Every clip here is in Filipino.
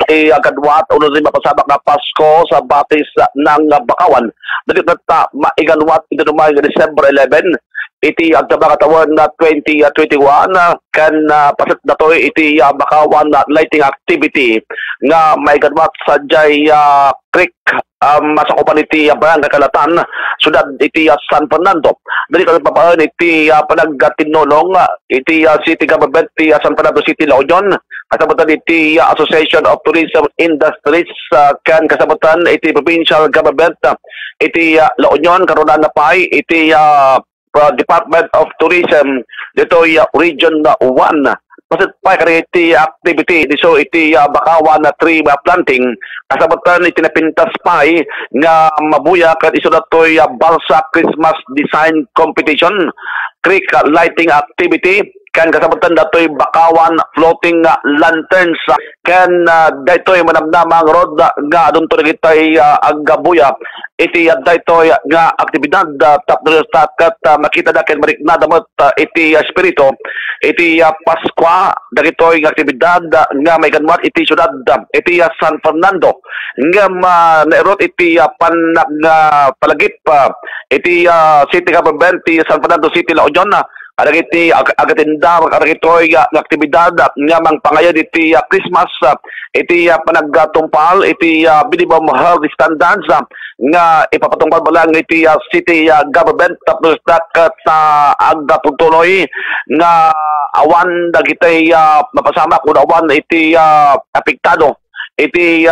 igadwat uno rin mapasabak na Pasko sa batis ng Bakawan. Dali na maiganwat ito naman December 11. Iti agtabang katawan na 2021 kan pasit na to iti Bakawan lighting activity nga maiganwat sa Jay Creek masakupan iti Barangay Kalatan sudad iti San Fernando. Dali kami papaan iti panagtinolong iti City Government iti San Fernando City La Union kasabutan iti Association of Tourism Industries kan kasabutan iti Provincial Government iti La Union karunan na pay iti Department of Tourism dito Region 1 Masit pa iti activity so iti Bakawan na tree planting kasabutan iti napintas pa nga mabuya kat iso datoy Balsa Christmas Design Competition, creek lighting activity kan kasabutan datoy Bakawan floating lanterns kan daytoy manamnamang road nga adunto dagitoy agabuya iti daytoy nga aktibidad tapos kat makita na ken marikna damot iti espiritu iti Paskwa dagitoy nga aktibidad nga may ganwat iti syudad iti San Fernando nga nairot iti panag palagip iti City Government iti San Fernando City La Union Aragiti agatinda aragitoy aktibidad nga mang pangayon iti Christmas iti panagtumpal iti minimum health standards nga ipapatungpal ba lang iti City Government tapos dakat agtutuloy nga awan dagitay mapasama kun awan iti apektado iti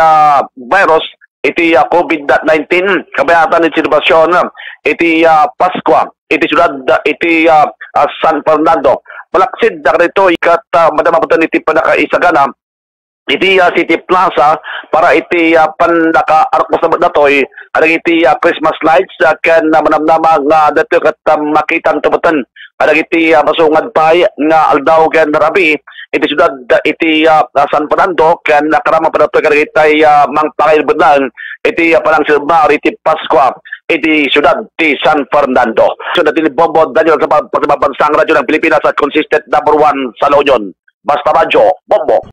virus iti COVID-19 kabayatan iti sitwasyon iti Paskwa iti syudad iti San Fernando. Malaksid na rito ikat madamaputan iti panakaisagana iti City Plaza para iti panaka-arkos na datoy adang iti Christmas lights kan manamnama nga dato kat makitan tubatan adang iti masungad pay nga aldaw kan rabi iti syudad iti San Fernando kan nakarama pa datoy kadang iti mangpakailbudlan iti palang silbar iti Paskwa iti syudad ti San Fernando. Syudad ti Bombo Daniel sa pagbabansang radyo ng Pilipinas at consistent #1 sa La Union. Basta Radyo, Bombo.